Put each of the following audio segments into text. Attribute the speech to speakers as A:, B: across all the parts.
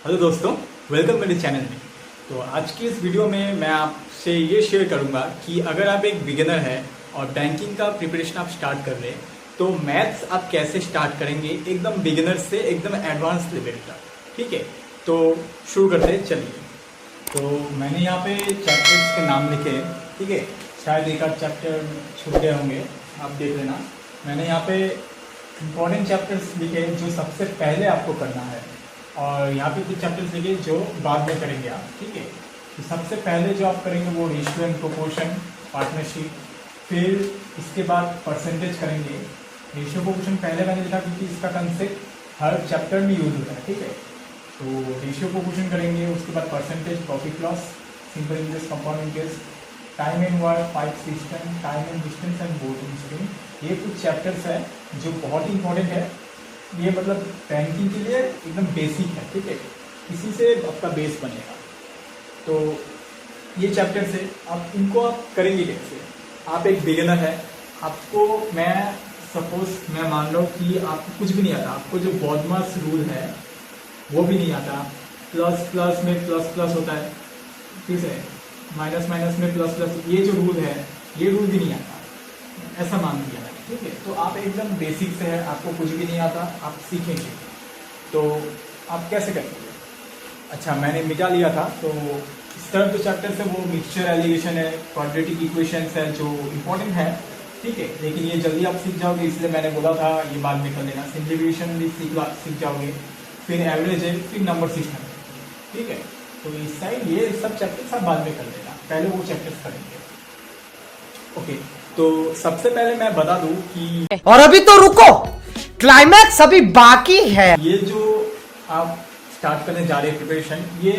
A: Hello दोस्तों, welcome मेरे channel में। तो आज की इस वीडियो में मैं आपसे ये शेयर करूंगा कि अगर आप एक बिगिनर हैं और बैंकिंग का प्रिपरेशन आप स्टार्ट कर रहे हैं तो मैथ्स आप कैसे स्टार्ट करेंगे एकदम बिगिनर से एकदम एडवांस लेवल का। ठीक है, तो शुरू करते हैं, चलिए। तो मैंने यहाँ पे चैप्टर्स के नाम लिखे हैं। ठीक है, शायद एक आध चैप्टर छूट गए होंगे, आप देख लेना। मैंने यहाँ पे इम्पॉर्टेंट चैप्टर्स लिखे हैं जो सबसे पहले आपको करना है, और यहाँ पे कुछ चैप्टर्स लिखे जो बाद में करेंगे आप। ठीक है, तो सबसे पहले जो आप करेंगे वो रेशियो एंड प्रोपोर्शन, पार्टनरशिप, फिर इसके बाद परसेंटेज करेंगे। रेशियो प्रोपोर्शन पहले मैंने लिखा क्योंकि इसका कंसेप्ट हर चैप्टर में यूज होता है। ठीक है, तो रेशियो प्रोपोर्शन करेंगे, उसके बाद percentage, profit loss, simple interest, compound interest, time and work, pipe system, time and distance and boarding stream. ये कुछ चैप्टर्स है जो बहुत ही इंपॉर्टेंट है। ये मतलब बैंकिंग के लिए एकदम बेसिक है। ठीक है, इसी से आपका बेस बनेगा। तो ये चैप्टर से आप इनको आप करेंगे कैसे। आप एक बिगिनर है, आपको मैं मान लो कि आपको कुछ भी नहीं आता, आपको जो बॉडमास रूल है वो भी नहीं आता। प्लस प्लस में प्लस प्लस होता है, ठीक है, माइनस माइनस में प्लस प्लस, ये जो रूल है ये रूल भी नहीं आता, ऐसा मान लिया है। ठीक है, तो आप एकदम बेसिक से है, आपको कुछ भी नहीं आता, आप सीखेंगे। तो आप कैसे करेंगे। अच्छा, मैंने मिटा लिया था। तो इस तरफ जो चैप्टर्स है वो मिक्सचर एलिगेशन है, क्वाड्रेटिक इक्वेशंस है जो इम्पोर्टेंट है। ठीक है, लेकिन ये जल्दी आप सीख जाओगे, इसलिए मैंने बोला था ये बाद में कर लेना। सिंप्लीफिकेशन भी सीख जाओगे, फिर एवरेज है, फिर नंबर सिस्टम है। ठीक है, तो इस साइड ये सब चैप्टर्स आप बाद में कर लेना, पहले वो चैप्टर्स करेंगे। ओके, तो सबसे पहले मैं बता दूं कि
B: और अभी तो रुको, क्लाइमैक्स अभी बाकी है।
A: ये जो आप स्टार्ट करने जा रहे हैं प्रिपरेशन, ये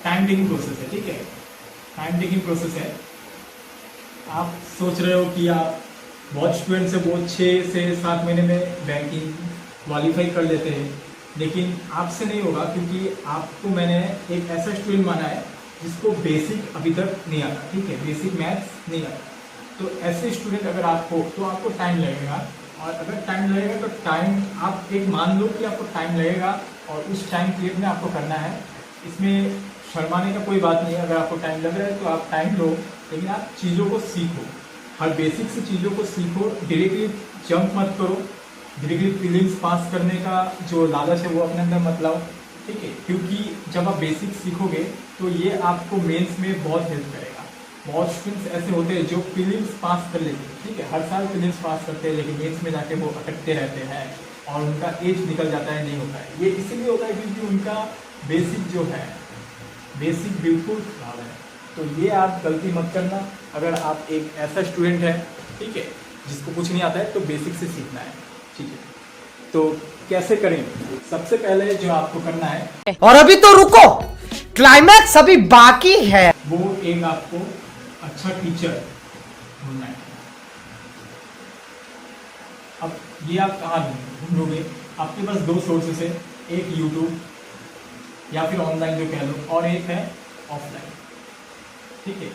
A: टाइम टेकिंग प्रोसेस है। ठीक है, टाइम टेकिंग प्रोसेस है। आप सोच रहे हो कि आप बहुत स्टूडेंट्स है, वो 6 से 7 महीने में बैंकिंग क्वालिफाई कर लेते हैं, लेकिन आपसे नहीं होगा क्योंकि आपको मैंने एक ऐसा स्टूडेंट माना है जिसको बेसिक अभी तक नहीं आता। ठीक है, बेसिक मैथ्स नहीं आता। तो ऐसे स्टूडेंट अगर आपको, तो आपको टाइम लगेगा, और अगर टाइम लगेगा तो टाइम आप एक मान लो कि आपको टाइम लगेगा, और उस टाइम पीरियड में आपको करना है। इसमें शर्माने का कोई बात नहीं है। अगर आपको टाइम लग रहा है तो आप टाइम लो, लेकिन आप चीज़ों को सीखो, हर बेसिक से चीज़ों को सीखो। डायरेक्टली जंप मत करो, डायरेक्टली प्रीलिम्स पास करने का जो लालच है वो अपने अंदर मत लाओ। ठीक है, क्योंकि जब आप बेसिक सीखोगे तो ये आपको मेंस में बहुत हेल्प करेगा। बहुत स्टूडेंट्स ऐसे होते हैं जो प्रीलिम्स पास कर लेते हैं। ठीक है, हर साल प्रीलिम्स पास करते हैं, लेकिन मेंस में जाके वो अटकते रहते हैं और उनका एज निकल जाता है, नहीं होता है। ये इसीलिए होता है क्योंकि उनका बेसिक जो है, बेसिक बिल्कुल खराब है। तो ये आप गलती मत करना। अगर आप एक ऐसा स्टूडेंट है, ठीक है, जिसको कुछ नहीं आता है, तो बेसिक से सीखना है। ठीक है, तो कैसे करेंगे। सबसे पहले जो आपको करना है,
B: और अभी तो रुको, क्लाइमैक्स अभी बाकी है।
A: वो एक आपको अच्छा टीचर ढूंढना है। अब ये आप कहाँ ढूंढोगे। आपके पास 2 सोर्सेस है, एक यूट्यूब या फिर ऑनलाइन जो कह लो, और एक है ऑफलाइन। ठीक है,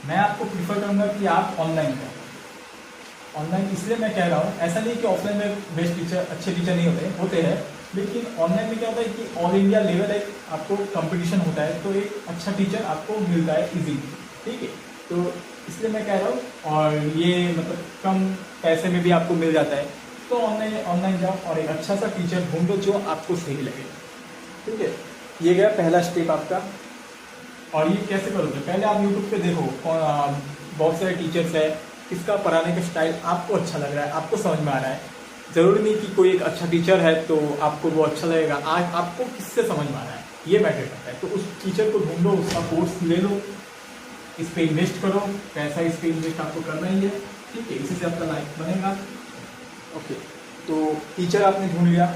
A: मैं आपको प्रीफर करूंगा कि आप ऑनलाइन करो। ऑनलाइन इसलिए मैं कह रहा हूँ, ऐसा नहीं कि ऑफलाइन में बेस्ट टीचर, अच्छे टीचर नहीं होते हैं, लेकिन ऑनलाइन में क्या होता है कि ऑल इंडिया लेवल एक आपको कंपटीशन होता है, तो एक अच्छा टीचर आपको मिलता है इजीली। ठीक है, तो इसलिए मैं कह रहा हूँ, और ये मतलब कम पैसे में भी आपको मिल जाता है। तो ऑनलाइन जाओ और एक अच्छा सा टीचर ढूंढो जो आपको सही लगे। ठीक है, ये गया पहला स्टेप आपका। और ये कैसे करोगे, पहले आप यूट्यूब पे देखो, बहुत सारे टीचर्स है, किसका पढ़ाने का स्टाइल आपको अच्छा लग रहा है, आपको समझ में आ रहा है। ज़रूरी नहीं कि कोई एक अच्छा टीचर है तो आपको वो अच्छा लगेगा, आज आपको किससे समझ में आ रहा है ये मैटर करता है। तो उस टीचर को ढूंढो, उसका कोर्स ले लो, इस पर इन्वेस्ट करो, पैसा इस पर इन्वेस्ट आपको करना ही है। ठीक है, इसी से आपका लाइफ बनेगा। ओके, तो टीचर आपने ढूंढ लिया।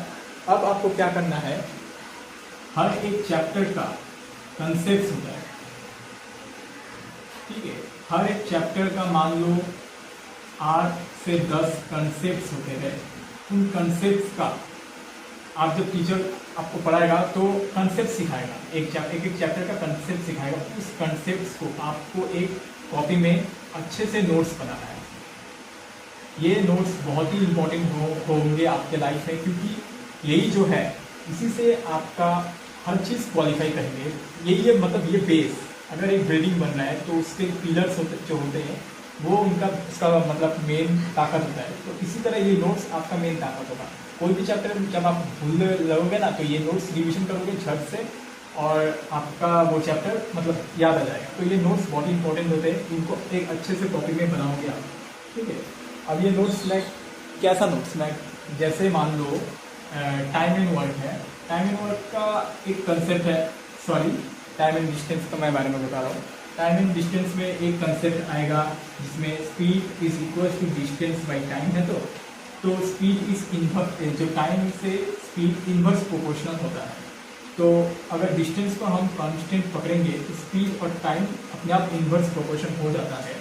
A: अब आपको क्या करना है, हर एक चैप्टर का कंसेप्ट होता है। ठीक है, हर एक चैप्टर का मान लो 8 से 10 कंसेप्ट्स होते हैं। उन कंसेप्ट्स का आप जब टीचर आपको पढ़ाएगा तो कंसेप्ट सिखाएगा, एक चैप्टर का कंसेप्ट सिखाएगा। उस कंसेप्ट्स को आपको एक कॉपी में अच्छे से नोट्स बनाना है। ये नोट्स बहुत ही इम्पोर्टेंट होंगे आपके लाइफ में, क्योंकि यही जो है, इसी से आपका हर चीज़ क्वालिफाई करेंगे। ये मतलब ये बेस, अगर एक बिल्डिंग बन रहा है तो उसके पिलर्स जो होते हैं वो उनका उसका मतलब मेन ताकत होता है। तो इसी तरह ये नोट्स आपका मेन ताकत होगा। कोई भी चैप्टर जब आप भूल लगोगे ना तो ये नोट्स रिविजन करोगे झट से और आपका वो चैप्टर मतलब याद आ जाएगा। तो ये नोट्स बहुत इंपॉर्टेंट होते हैं, इनको एक अच्छे से कॉपी में बनाओगे आप, ठीक है। अब ये नोट्स लाइक कैसा नोट्स, लाइक जैसे मान लो टाइम एंड वर्क है। टाइम एंड वर्क का एक कंसेप्ट है, सॉरी टाइम एंड डिस्टेंस का मैं बारे में बता रहा हूँ। टाइम एंड डिस्टेंस में एक कंसेप्ट आएगा जिसमें speed is equal to distance by time है। तो स्पीड इज इन्वर्स, जो टाइम से स्पीड इन्वर्स प्रोपोर्शनल होता है। तो अगर डिस्टेंस को हम कांस्टेंट पकड़ेंगे तो स्पीड और टाइम अपने आप इन्वर्स प्रोपोर्शन हो जाता है।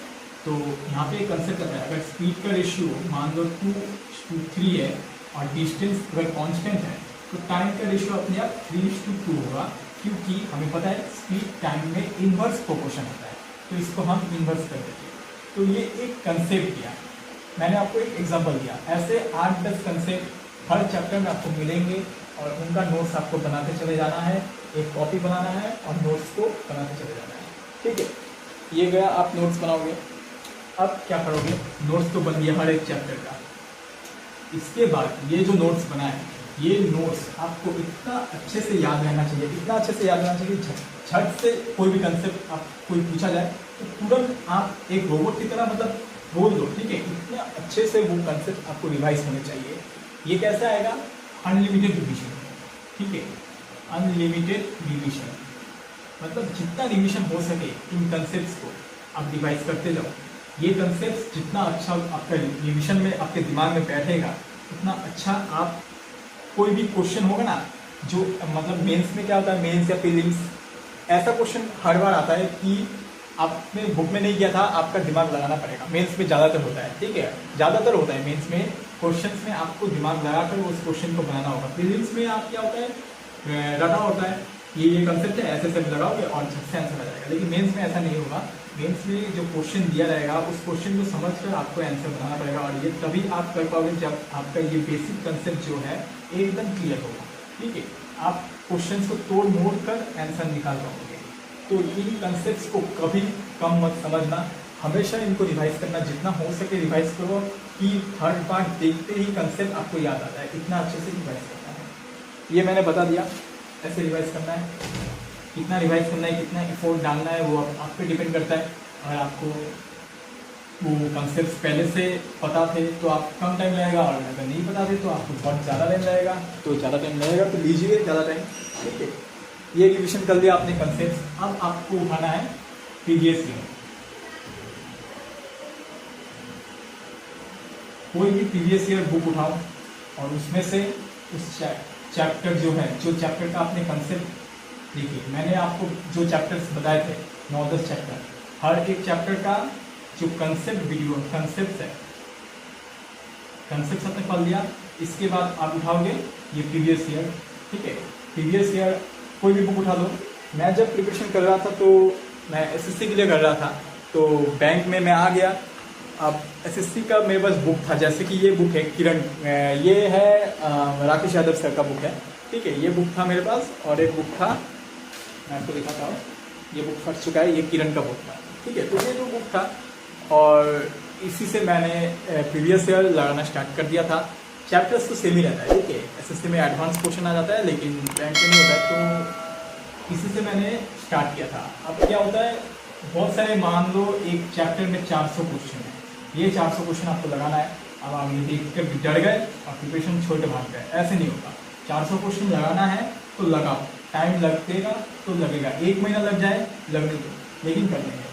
A: तो यहाँ पे एक कंसेप्ट आता है, अगर स्पीड का रेशियो मान लो 2:3 है और डिस्टेंस अगर कांस्टेंट है तो टाइम का रेशियो अपने आप 3:2 होगा, क्योंकि हमें पता है स्पीड टाइम में इन्वर्स प्रोपोर्शन होता है। तो इसको हम इन्वर्स कर देते हैं। तो ये एक कंसेप्ट किया, मैंने आपको एक एग्जांपल दिया। ऐसे 8-10 कंसेप्ट हर चैप्टर में आपको मिलेंगे और उनका नोट्स आपको बनाते चले जाना है, एक कॉपी बनाना है और नोट्स को बनाते चले जाना है, ठीक है। ये गया, आप नोट्स बनाओगे। अब क्या करोगे, नोट्स तो बन गया हर एक चैप्टर का। इसके बाद ये जो नोट्स बनाए, ये नोट्स आपको इतना अच्छे से याद रहना चाहिए, इतना अच्छे से याद रहना चाहिए झट से कोई भी कंसेप्ट आप कोई पूछा जाए तो तुरंत आप एक रोबोट की तरह मतलब बोल दो, ठीक है। इतना अच्छे से वो कंसेप्ट आपको रिवाइज होने चाहिए। ये कैसे आएगा, अनलिमिटेड रिविजन, ठीक है। अनलिमिटेड रिविजन मतलब जितना रिविजन हो सके इन कंसेप्ट्स को आप रिवाइज करते जाओ। ये कंसेप्ट जितना अच्छा आपका रिविजन में आपके दिमाग में बैठेगा उतना अच्छा आप कोई भी क्वेश्चन होगा ना, जो मतलब मेंस में क्या होता है, मेंस या प्रीलिम्स, ऐसा क्वेश्चन हर बार आता है कि आपने बुक में नहीं किया था, आपका दिमाग लगाना पड़ेगा। मेंस में ज़्यादातर होता है, ठीक है, ज़्यादातर होता है मेंस में क्वेश्चंस में आपको दिमाग लगाकर उस क्वेश्चन को बनाना होगा। प्रीलिम्स में आप क्या होता है, रटा होता है, ये कंसेप्ट है, ऐसे सब लगाओगे और झट से आंसर आ जाएगा। लेकिन मेंस में ऐसा नहीं होगा। मेंस में जो क्वेश्चन दिया रहेगा उस क्वेश्चन को समझकर आपको आंसर बनाना पड़ेगा और ये तभी आप कर पाओगे जब आपका ये बेसिक कंसेप्ट जो है एकदम क्लियर होगा, ठीक है। आप क्वेश्चन को तोड़ मोड़ कर आंसर निकाल पाओगे। तो इन कंसेप्ट को कभी कम मत समझना, हमेशा इनको रिवाइज करना, जितना हो सके रिवाइज करो कि हर बार देखते ही कंसेप्ट आपको याद आता है। इतना अच्छे से रिवाइज करना है, ये मैंने बता दिया। ऐसे रिवाइज करना है, कितना रिवाइज करना है, कितना एफोर्ट डालना है वो आप पे डिपेंड करता है। अगर आपको वो कंसेप्ट पहले से पता थे तो आप कम टाइम लगेगा, और अगर नहीं पता थे तो आपको बहुत ज़्यादा टाइम लगेगा। तो ज़्यादा टाइम लगेगा तो लीजिए ज़्यादा टाइम, ठीक है। ये रिविजन कर लिया आपने कंसेप्ट। अब आपको उठाना है प्रीवियस ईयर, कोई भी प्रीवियस ईयर बुक उठाओ और उसमें से उस चैप्टर जो है, जो चैप्टर का आपने कंसेप्ट, देखिए मैंने आपको जो चैप्टर्स बताए थे 9-10 चैप्टर, हर एक चैप्टर का जो कंसेप्ट वीडियो कंसेप्ट है, कंसेप्ट आपने पढ़ लिया। इसके बाद आप उठाओगे ये प्रीवियस ईयर, ठीक है। प्रीवियस ईयर कोई भी बुक उठा लो। मैं जब प्रिपरेशन कर रहा था तो मैं एसएससी के लिए कर रहा था, तो बैंक में मैं आ गया। अब एसएससी का मेरे पास बुक था, जैसे कि ये बुक है किरण, ये है राकेश यादव सर का बुक है, ठीक है। ये बुक था मेरे पास और एक बुक था, मैं आपको दिखाता हूँ, ये बुक फट चुका है, ये किरण का बुक था, ठीक है। तो ये जो बुक था और इसी से मैंने प्रीवियस ईयर लगाना स्टार्ट कर दिया था। चैप्टर्स तो सेम ही रहता है, ठीक है। एसएससी में एडवांस क्वेश्चन आ जाता है लेकिन बैंक में नहीं होता है, तो इसी से मैंने स्टार्ट किया था। अब क्या होता है, बहुत सारे, मान लो एक चैप्टर में 400 क्वेश्चन है, ये 400 क्वेश्चन आपको लगाना है। अब आप ये देख कर डर गए और प्रिपरेशन छोड़ के भाग गए, ऐसे नहीं होगा। 400 क्वेश्चन लगाना है तो लगाओ, टाइम लगेगा तो लगेगा, 1 महीना लग जाए लगने दो, लेकिन कर लेंगे।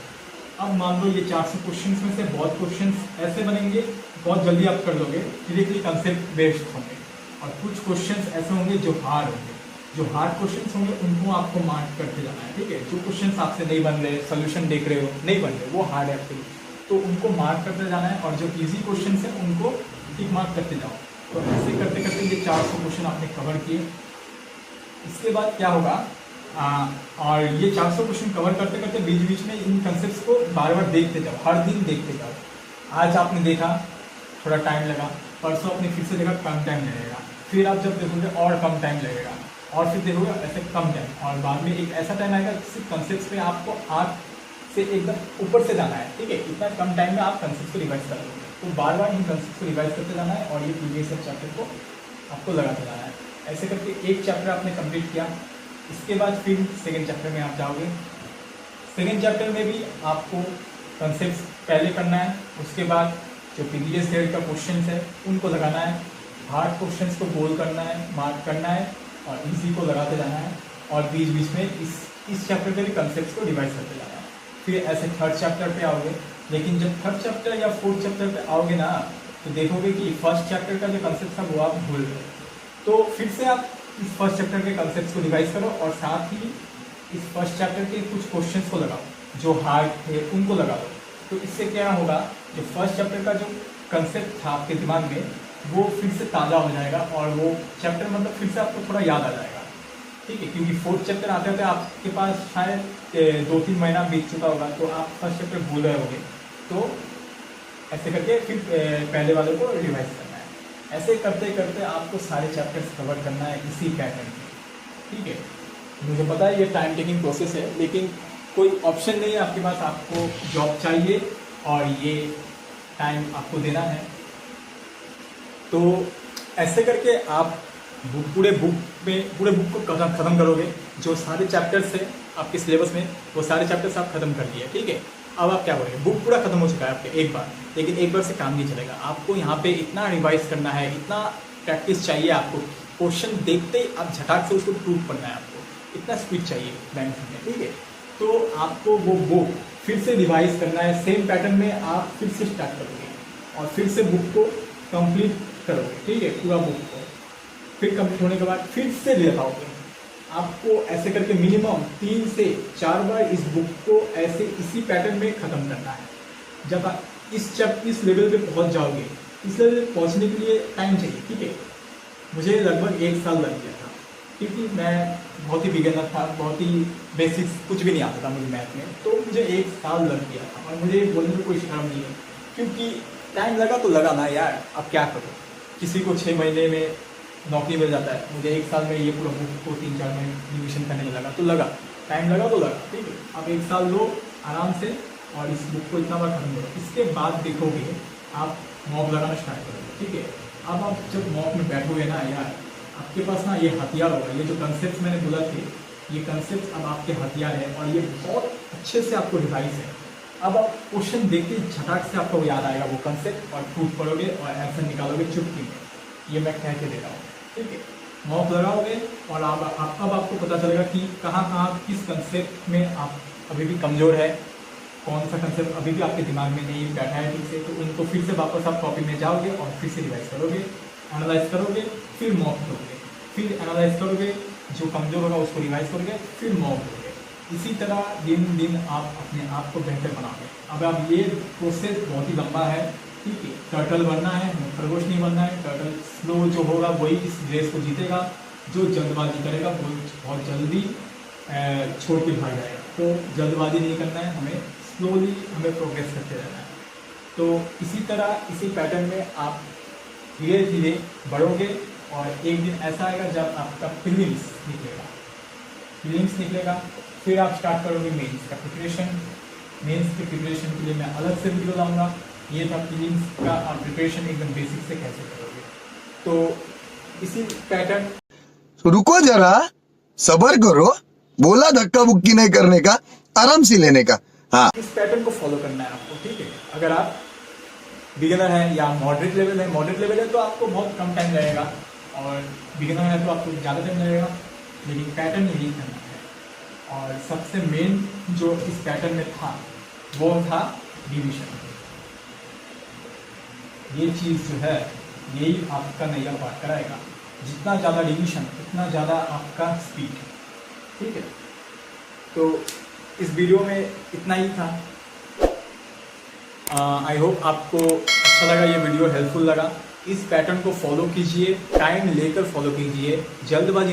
A: अब मान लो ये 400 क्वेश्चंस में से बहुत क्वेश्चंस ऐसे बनेंगे, बहुत जल्दी आप कर लोगे, डायरेक्टली कंसेप्ट बेस्ड होंगे, और कुछ क्वेश्चंस ऐसे होंगे जो हार्ड होंगे। जो हार्ड क्वेश्चंस होंगे उनको आपको मार्क करते जाना है, ठीक है। जो क्वेश्चंस आपसे नहीं बन रहे, सोल्यूशन देख रहे हो नहीं बन रहे, वो हार्ड है आपके लिए, तो उनको मार्क करते जाना है, और जो ईजी क्वेश्चंस हैं उनको टिक मार्क करते जाओ। तो ऐसे करते करते ये 400 क्वेश्चन आपने कवर किए। इसके बाद क्या होगा, और ये 400 क्वेश्चन कवर करते करते बीच बीच में इन कंसेप्ट्स को बार बार देखते जाओ, हर दिन देखते जाओ। आज आपने देखा थोड़ा टाइम लगा, परसों आपने फिर से देखा कम टाइम लगेगा, फिर आप जब देखोगे और कम टाइम लगेगा, और फिर देखोगे ऐसे कम टाइम, और बाद में एक ऐसा टाइम आएगा सिर्फ कंसेप्ट पे आपको 8 से एकदम ऊपर से जाना है, ठीक है। इतना कम टाइम में आप कंसेप्ट को रिवाइज कर लोगे, तो बार बार इन कंसेप्ट को रिवाइज करते जाना है और ये प्रीवियस चैप्टर को आपको लगाते जाना है। ऐसे करके एक चैप्टर आपने कंप्लीट किया, इसके बाद फिर सेकेंड चैप्टर में आप जाओगे। सेकेंड चैप्टर में भी आपको कंसेप्ट पहले करना है, उसके बाद जो प्रीवियस ईयर का क्वेश्चन है उनको लगाना है, हार्ड क्वेश्चंस को गोल करना है, मार्क करना है और इसी को लगाते जाना है, और बीच बीच में इस चैप्टर के भी कंसेप्ट को रिवाइज करते जाना है। फिर ऐसे थर्ड चैप्टर पे आओगे, लेकिन जब थर्ड चैप्टर या फोर्थ चैप्टर पे आओगे ना, तो देखोगे कि फर्स्ट चैप्टर का जो कंसेप्ट था वो आप भूल गए, तो फिर से आप इस फर्स्ट चैप्टर के कंसेप्ट को रिवाइज करो और साथ ही इस फर्स्ट चैप्टर के कुछ क्वेश्चंस को लगाओ जो हार्ड थे उनको लगा दो। तो इससे क्या होगा, जो फर्स्ट चैप्टर का जो कंसेप्ट था आपके दिमाग में वो फिर से ताज़ा हो जाएगा और वो चैप्टर मतलब फिर से आपको थोड़ा याद आ जाएगा, ठीक है। क्योंकि फोर्थ चैप्टर आते होते आपके पास शायद 2-3 महीना बीत चुका होगा, तो आप फर्स्ट चैप्टर भूल रहे होंगे, तो ऐसे करके फिर पहले वाले को रिवाइज करना है। ऐसे करते करते आपको सारे चैप्टर्स कवर करना है इसी पैटर्न में, ठीक है। मुझे पता है ये टाइम टेकिंग प्रोसेस है, लेकिन कोई ऑप्शन नहीं है आपके पास, आपको जॉब चाहिए और ये टाइम आपको देना है। तो ऐसे करके आप पूरे बुक को ख़त्म करोगे। जो सारे चैप्टर्स है आपके सिलेबस में वो सारे चैप्टर्स आप खत्म कर दिए, ठीक है। अब आप क्या करोगे, बुक पूरा खत्म हो चुका है आपके एक बार, लेकिन एक बार से काम नहीं चलेगा। आपको यहाँ पे इतना रिवाइज करना है, इतना प्रैक्टिस चाहिए आपको, क्वेश्चन देखते ही आप झटाक से उसको प्रूव करना है, आपको इतना स्पीड चाहिए बैंक में, ठीक है। तो आपको वो बुक फिर से रिवाइज करना है, सेम पैटर्न में आप फिर से स्टार्ट करोगे और फिर से बुक को कंप्लीट करोगे, ठीक है, पूरा बुक को। फिर कंप्लीट होने के बाद फिर से दिखाओगे। आपको ऐसे करके मिनिमम 3 से 4 बार इस बुक को ऐसे इसी पैटर्न में ख़त्म करना है। जब आप इस लेवल पे पहुंच जाओगे, इस लेवल पे पहुंचने के लिए टाइम चाहिए, ठीक है। मुझे लगभग 1 साल लग गया था, क्योंकि मैं बहुत ही बिगिनर था, बहुत ही बेसिक्स कुछ भी नहीं आता था मुझे मैथ में, तो मुझे 1 साल लग गया था। और मुझे बोलने में कोई शर्म नहीं है, क्योंकि टाइम लगा तो लगा ना यार, अब क्या करो। किसी को 6 महीने में नौकरी मिल जाता है, मुझे 1 साल में ये पूरा बुक को 3-4 महीने रिविजन करने में लगा, तो लगा, टाइम लगा तो लगा, ठीक है। अब 1 साल लो आराम से और इस बुक को इतना बार खत्म करो। इसके बाद देखोगे आप मॉक लगाना स्टार्ट करोगे, ठीक है। अब आप जब मॉक में बैठोगे ना यार, आपके पास ना ये हथियार होगा, ये जो कंसेप्ट मैंने बोला थे, ये कंसेप्ट अब आपके हथियार है और ये बहुत अच्छे से आपको रिवाइज है। अब आप क्वेश्चन देखते झटाक से आपको याद आएगा वो कंसेप्ट और प्रूफ करोगे और आंसर निकालोगे चुटकी में। ये मैं कह के दे रहा हूँ, ठीक है। मॉक लगाओगे और अब आपको पता चलेगा कि कहाँ किस कंसेप्ट में आप अभी भी कमज़ोर है, कौन सा कंसेप्ट अभी भी आपके दिमाग में नहीं बैठा है ठीक से। तो उनको फिर से वापस आप कॉपी में जाओगे और फिर से रिवाइज करोगे, एनालाइज करोगे, फिर मॉक करोगे, फिर एनालाइज करोगे, जो कमज़ोर होगा उसको रिवाइज करोगे, फिर मॉक करोगे। इसी तरह दिन दिन आप अपने आप को बेहतर बनाओगे। अब आप ये प्रोसेस बहुत ही लंबा है, ठीक है। टर्टल बनना है, खरगोश नहीं बनना है। टर्टल स्लो जो होगा वही इस रेस को जीतेगा, जो जल्दबाजी करेगा वो बहुत जल्दी छोड़ के भाग जाएगा। तो जल्दबाजी नहीं करना है, हमें स्लोली हमें प्रोग्रेस करते रहना है। तो इसी तरह इसी पैटर्न में आप धीरे धीरे बढ़ोगे और एक दिन ऐसा आएगा जब आपका प्रीलिम्स निकलेगा, फिर आप स्टार्ट करोगे मेंस का प्रिपरेशन। मेंस के प्रिपरेशन के लिए मैं अलग से वीडियो लाऊंगा। ये था प्रीलिम्स का आप प्रिपरेशन एकदम बेसिक से कैसे करोगे। तो इसी पैटर्न,
C: तो रुको जरा, सबर करो, बोला धक्का बुक्की नहीं करने का, आराम से लेने का। हाँ,
A: इस पैटर्न को फॉलो करना है आपको, ठीक है। अगर आप बिगिनर हैं या मॉडरेट लेवल है तो आपको बहुत कम टाइम लगेगा, और बिगिनर है तो आपको ज़्यादा टाइम लगेगा, लेकिन पैटर्न यही करना है। और सबसे मेन जो इस पैटर्न में था वो था डिवीजन। ये चीज़ जो है यही आपका नैया पार कराएगा। जितना ज़्यादा डिवीजन उतना ज़्यादा आपका स्पीड, ठीक है। तो इस वीडियो में इतना ही था। आई होप आपको अच्छा लगा, ये वीडियो हेल्पफुल लगा। इस पैटर्न को फॉलो कीजिए, टाइम लेकर फॉलो कीजिए, जल्दबाजी